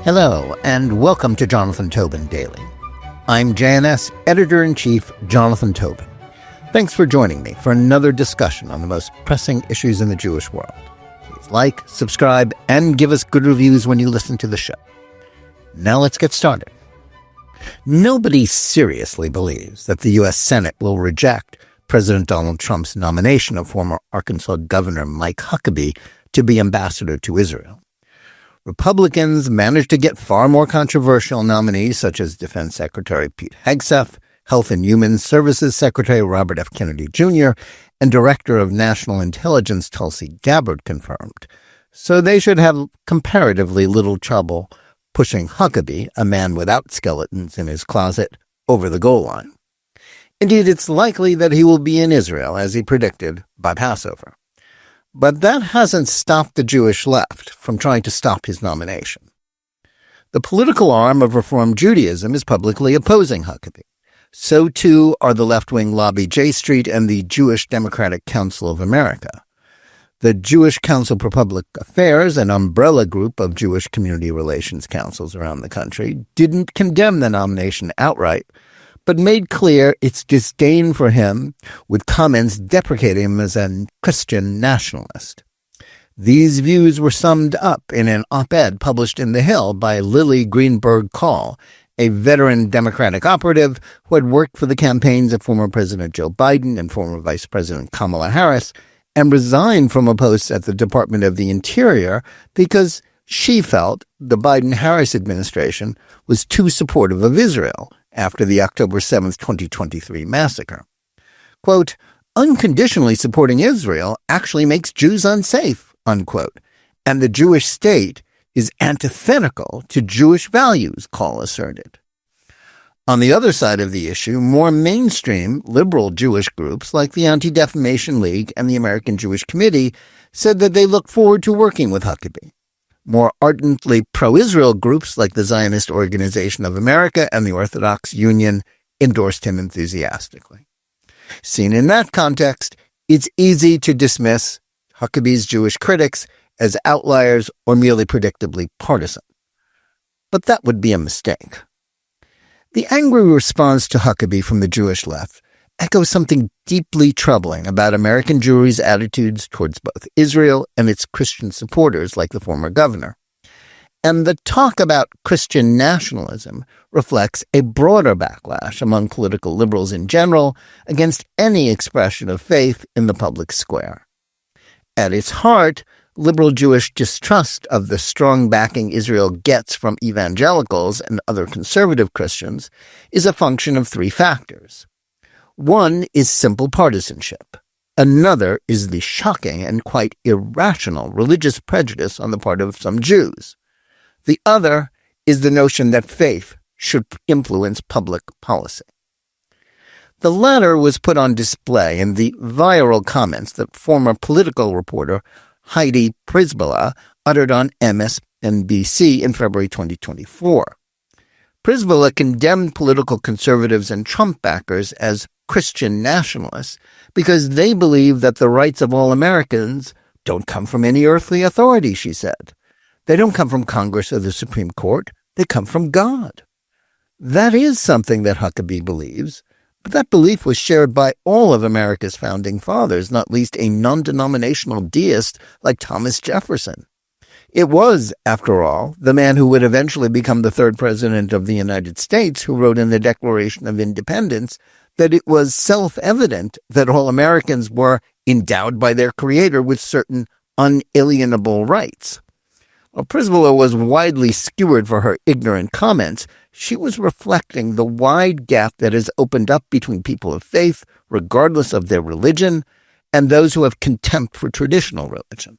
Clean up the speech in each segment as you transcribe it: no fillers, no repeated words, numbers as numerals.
Hello, and welcome to Jonathan Tobin Daily. I'm JNS Editor-in-Chief Jonathan Tobin. Thanks for joining me for another discussion on the most pressing issues in the Jewish world. Please like, subscribe, and give us good reviews when you listen to the show. Now let's get started. Nobody seriously believes that the U.S. Senate will reject President Donald Trump's nomination of former Arkansas Governor Mike Huckabee to be ambassador to Israel. Republicans managed to get far more controversial nominees such as Defense Secretary Pete Hegseth, Health and Human Services Secretary Robert F. Kennedy Jr., and Director of National Intelligence Tulsi Gabbard confirmed. So they should have comparatively little trouble pushing Huckabee, a man without skeletons in his closet, over the goal line. Indeed, it's likely that he will be in Israel, as he predicted, by Passover. But that hasn't stopped the Jewish left from trying to stop his nomination. The political arm of Reform Judaism is publicly opposing Huckabee. So too are the left-wing lobby J Street and the Jewish Democratic Council of America. The Jewish Council for Public Affairs, an umbrella group of Jewish community relations councils around the country, didn't condemn the nomination outright, but made clear its disdain for him with comments deprecating him as a Christian nationalist. These views were summed up in an op-ed published in The Hill by Lily Greenberg Call, a veteran Democratic operative who had worked for the campaigns of former President Joe Biden and former Vice President Kamala Harris, and resigned from a post at the Department of the Interior because she felt the Biden-Harris administration was too supportive of Israel after the October 7, 2023 massacre. Quote, "Unconditionally supporting Israel actually makes Jews unsafe," unquote, and the Jewish state is antithetical to Jewish values, Call asserted. On the other side of the issue, more mainstream liberal Jewish groups like the Anti-Defamation League and the American Jewish Committee said that they look forward to working with Huckabee. More ardently pro-Israel groups like the Zionist Organization of America and the Orthodox Union endorsed him enthusiastically. Seen in that context, it's easy to dismiss Huckabee's Jewish critics as outliers or merely predictably partisan. But that would be a mistake. The angry response to Huckabee from the Jewish left echoes something deeply troubling about American Jewry's attitudes towards both Israel and its Christian supporters like the former governor. And the talk about Christian nationalism reflects a broader backlash among political liberals in general against any expression of faith in the public square. At its heart, liberal Jewish distrust of the strong backing Israel gets from evangelicals and other conservative Christians is a function of three factors. One is simple partisanship. Another is the shocking and quite irrational religious prejudice on the part of some Jews. The other is the notion that faith should influence public policy. The latter was put on display in the viral comments that former political reporter Heidi Przybyla uttered on MSNBC in February 2024. Przybyla condemned political conservatives and Trump backers as Christian nationalists because they believe that the rights of all Americans don't come from any earthly authority, she said. They don't come from Congress or the Supreme Court. They come from God. That is something that Huckabee believes, but that belief was shared by all of America's founding fathers, not least a non-denominational deist like Thomas Jefferson. It was, after all, the man who would eventually become the third president of the United States who wrote in the Declaration of Independence that it was self-evident that all Americans were endowed by their Creator with certain unalienable rights. While Przybyla was widely skewered for her ignorant comments, she was reflecting the wide gap that has opened up between people of faith, regardless of their religion, and those who have contempt for traditional religion.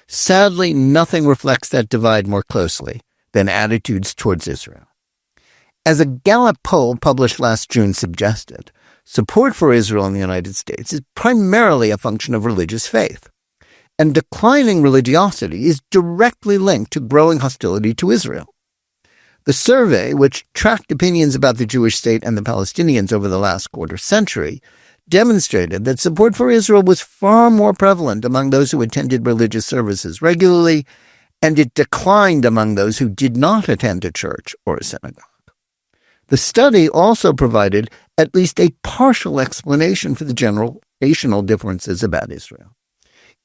Sadly, nothing reflects that divide more closely than attitudes towards Israel. As a Gallup poll published last June suggested, support for Israel in the United States is primarily a function of religious faith, and declining religiosity is directly linked to growing hostility to Israel. The survey, which tracked opinions about the Jewish state and the Palestinians over the last quarter century, demonstrated that support for Israel was far more prevalent among those who attended religious services regularly and it declined among those who did not attend a church or a synagogue. The study also provided at least a partial explanation for the generational differences about Israel.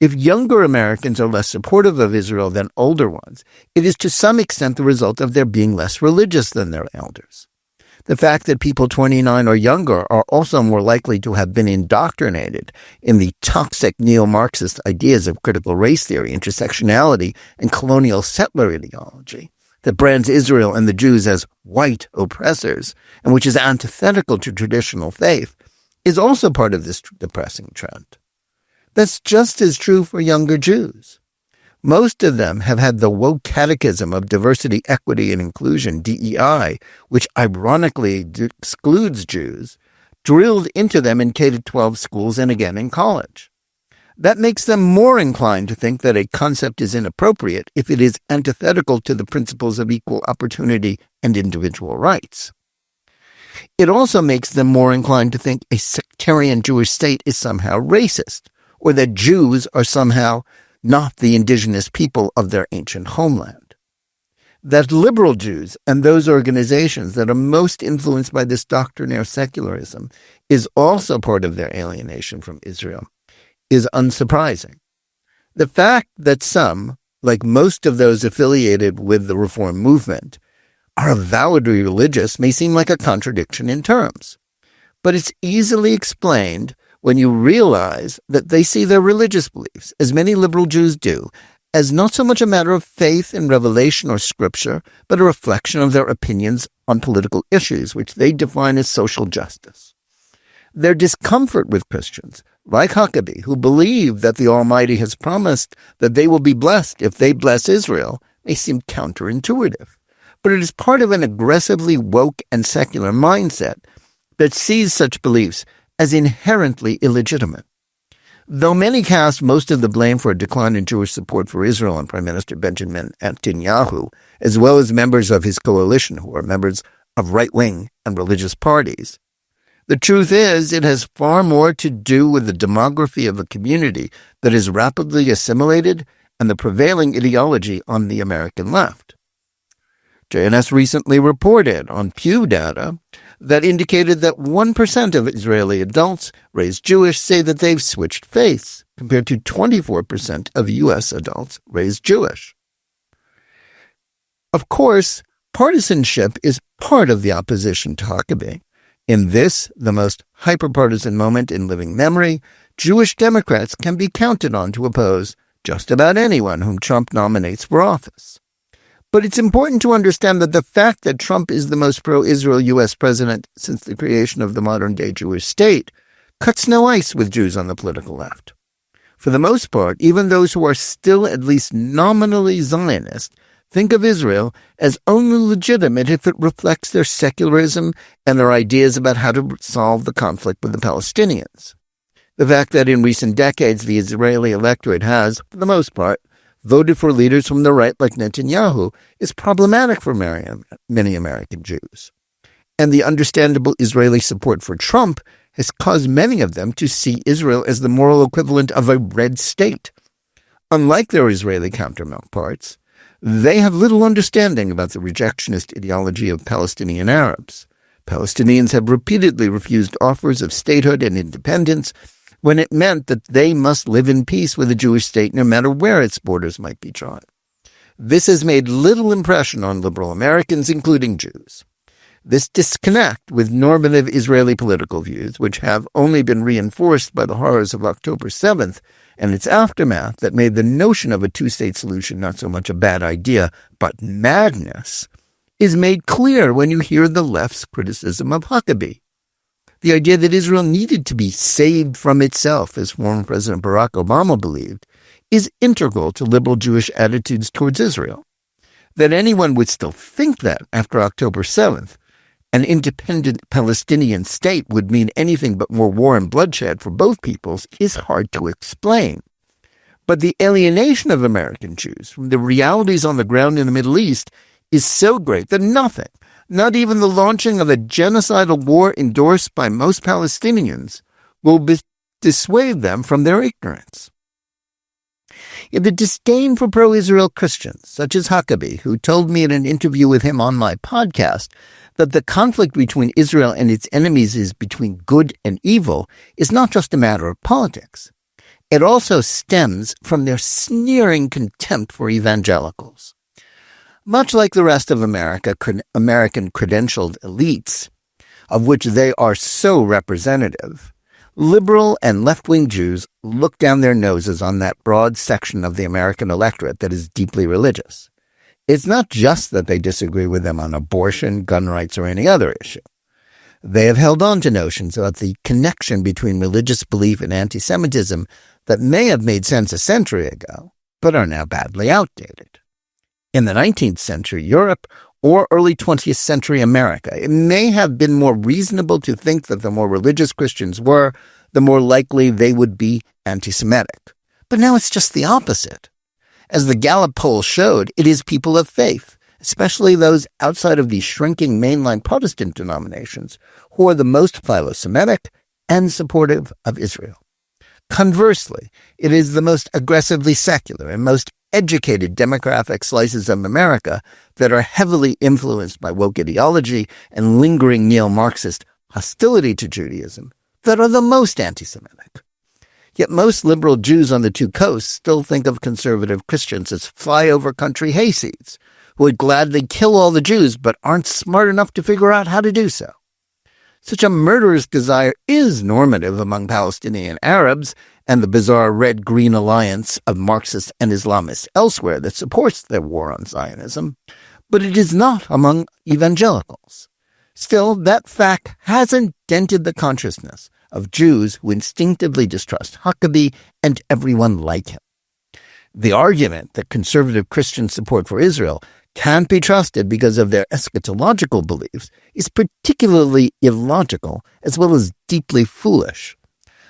If younger Americans are less supportive of Israel than older ones, it is to some extent the result of their being less religious than their elders. The fact that people 29 or younger are also more likely to have been indoctrinated in the toxic neo-Marxist ideas of critical race theory, intersectionality, and colonial settler ideology that brands Israel and the Jews as white oppressors, and which is antithetical to traditional faith, is also part of this depressing trend. That's just as true for younger Jews. Most of them have had the woke catechism of diversity, equity, and inclusion, DEI, which ironically excludes Jews, drilled into them in K-12 schools and again in college. That makes them more inclined to think that a concept is inappropriate if it is antithetical to the principles of equal opportunity and individual rights. It also makes them more inclined to think a sectarian Jewish state is somehow racist, or that Jews are somehow not the indigenous people of their ancient homeland. That liberal Jews and those organizations that are most influenced by this doctrinaire secularism is also part of their alienation from Israel is unsurprising. The fact that some, like most of those affiliated with the Reform movement, are avowedly religious may seem like a contradiction in terms, but it's easily explained when you realize that they see their religious beliefs, as many liberal Jews do, as not so much a matter of faith in revelation or scripture, but a reflection of their opinions on political issues, which they define as social justice. Their discomfort with Christians, like Huckabee, who believe that the Almighty has promised that they will be blessed if they bless Israel, may seem counterintuitive. But it is part of an aggressively woke and secular mindset that sees such beliefs as inherently illegitimate. Though many cast most of the blame for a decline in Jewish support for Israel on Prime Minister Benjamin Netanyahu, as well as members of his coalition who are members of right-wing and religious parties, the truth is it has far more to do with the demography of a community that is rapidly assimilated and the prevailing ideology on the American left. JNS recently reported on Pew data that indicated that 1% of Israeli adults raised Jewish say that they've switched faiths, compared to 24% of U.S. adults raised Jewish. Of course, partisanship is part of the opposition to Huckabee. In this, the most hyper-partisan moment in living memory, Jewish Democrats can be counted on to oppose just about anyone whom Trump nominates for office. But it's important to understand that the fact that Trump is the most pro-Israel U.S. president since the creation of the modern-day Jewish state cuts no ice with Jews on the political left. For the most part, even those who are still at least nominally Zionist think of Israel as only legitimate if it reflects their secularism and their ideas about how to solve the conflict with the Palestinians. The fact that in recent decades the Israeli electorate has, for the most part, voted for leaders from the right like Netanyahu is problematic for many American Jews. And the understandable Israeli support for Trump has caused many of them to see Israel as the moral equivalent of a red state. Unlike their Israeli counterparts, they have little understanding about the rejectionist ideology of Palestinian Arabs. Palestinians have repeatedly refused offers of statehood and independence when it meant that they must live in peace with the Jewish state no matter where its borders might be drawn. This has made little impression on liberal Americans, including Jews. This disconnect with normative Israeli political views, which have only been reinforced by the horrors of October 7th and its aftermath that made the notion of a two-state solution not so much a bad idea, but madness, is made clear when you hear the left's criticism of Huckabee. The idea that Israel needed to be saved from itself, as former President Barack Obama believed, is integral to liberal Jewish attitudes towards Israel. That anyone would still think that after October 7th, an independent Palestinian state would mean anything but more war and bloodshed for both peoples is hard to explain. But the alienation of American Jews from the realities on the ground in the Middle East is so great that nothing, not even the launching of a genocidal war endorsed by most Palestinians, will dissuade them from their ignorance. Yet the disdain for pro-Israel Christians, such as Huckabee, who told me in an interview with him on my podcast that the conflict between Israel and its enemies is between good and evil, is not just a matter of politics. It also stems from their sneering contempt for evangelicals. Much like the rest of American credentialed elites, of which they are so representative, liberal and left-wing Jews look down their noses on that broad section of the American electorate that is deeply religious. It's not just that they disagree with them on abortion, gun rights, or any other issue. They have held on to notions about the connection between religious belief and anti-Semitism that may have made sense a century ago, but are now badly outdated. In the 19th century Europe or early 20th century America, it may have been more reasonable to think that the more religious Christians were, the more likely they would be anti-Semitic. But now it's just the opposite. As the Gallup poll showed, it is people of faith, especially those outside of the shrinking mainline Protestant denominations, who are the most philo-Semitic and supportive of Israel. Conversely, it is the most aggressively secular and most educated demographic slices of America that are heavily influenced by woke ideology and lingering neo-Marxist hostility to Judaism that are the most anti-Semitic. Yet most liberal Jews on the two coasts still think of conservative Christians as flyover country hayseeds who would gladly kill all the Jews but aren't smart enough to figure out how to do so. Such a murderous desire is normative among Palestinian Arabs and the bizarre red-green alliance of Marxists and Islamists elsewhere that supports their war on Zionism, but it is not among evangelicals. Still, that fact hasn't dented the consciousness of Jews who instinctively distrust Huckabee and everyone like him. The argument that conservative Christian support for Israel can't be trusted because of their eschatological beliefs is particularly illogical as well as deeply foolish.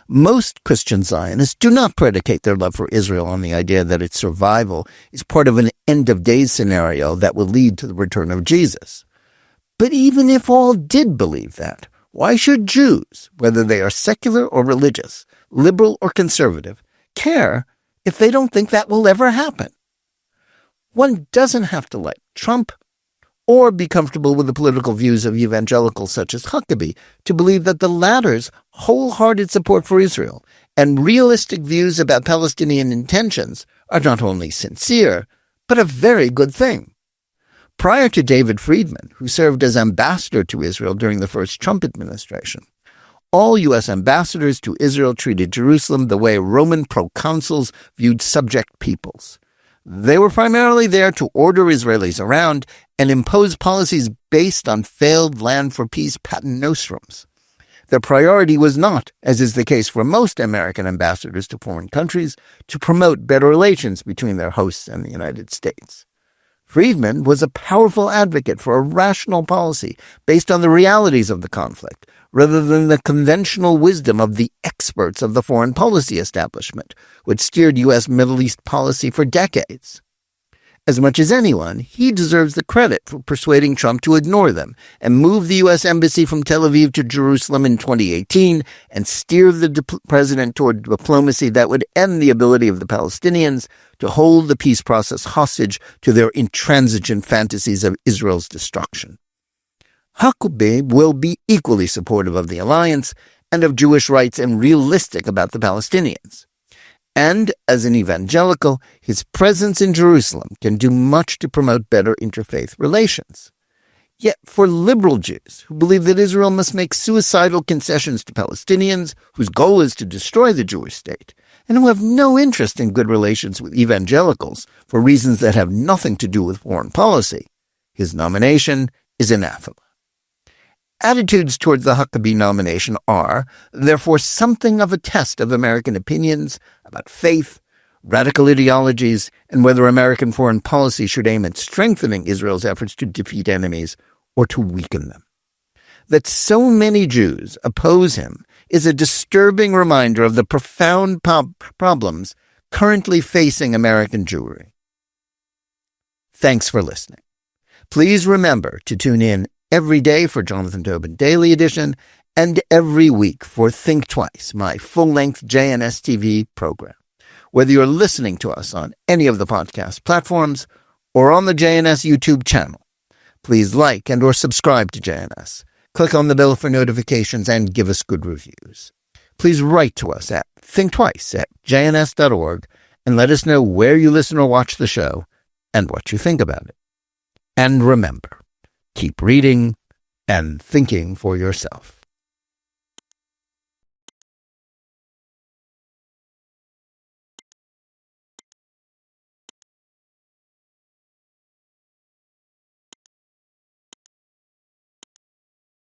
Most Christian Zionists do not predicate their love for Israel on the idea that its survival is part of an end-of-days scenario that will lead to the return of Jesus. But even if all did believe that, why should Jews, whether they are secular or religious, liberal or conservative, care if they don't think that will ever happen? One doesn't have to like Trump or be comfortable with the political views of evangelicals such as Huckabee to believe that the latter's wholehearted support for Israel and realistic views about Palestinian intentions are not only sincere, but a very good thing. Prior to David Friedman, who served as ambassador to Israel during the first Trump administration, all U.S. ambassadors to Israel treated Jerusalem the way Roman proconsuls viewed subject peoples. They were primarily there to order Israelis around and impose policies based on failed land for peace pater nostrums. Their priority was not, as is the case for most American ambassadors to foreign countries, to promote better relations between their hosts and the United States. Friedman was a powerful advocate for a rational policy based on the realities of the conflict, rather than the conventional wisdom of the experts of the foreign policy establishment, which steered U.S. Middle East policy for decades. As much as anyone, he deserves the credit for persuading Trump to ignore them and move the U.S. Embassy from Tel Aviv to Jerusalem in 2018 and steer the president toward diplomacy that would end the ability of the Palestinians to hold the peace process hostage to their intransigent fantasies of Israel's destruction. Huckabee will be equally supportive of the alliance and of Jewish rights and realistic about the Palestinians. And as an evangelical, his presence in Jerusalem can do much to promote better interfaith relations. Yet for liberal Jews who believe that Israel must make suicidal concessions to Palestinians, whose goal is to destroy the Jewish state, and who have no interest in good relations with evangelicals for reasons that have nothing to do with foreign policy, his nomination is anathema. Attitudes towards the Huckabee nomination are, therefore, something of a test of American opinions about faith, radical ideologies, and whether American foreign policy should aim at strengthening Israel's efforts to defeat enemies or to weaken them. That so many Jews oppose him is a disturbing reminder of the profound problems currently facing American Jewry. Thanks for listening. Please remember to tune in every day for Jonathan Tobin Daily Edition, and every week for Think Twice, my full-length JNS TV program, whether you're listening to us on any of the podcast platforms or on the JNS YouTube channel. Please like and or subscribe to JNS. Click on the bell for notifications and give us good reviews. Please write to us at thinktwice@jns.org and let us know where you listen or watch the show and what you think about it. And remember, keep reading and thinking for yourself.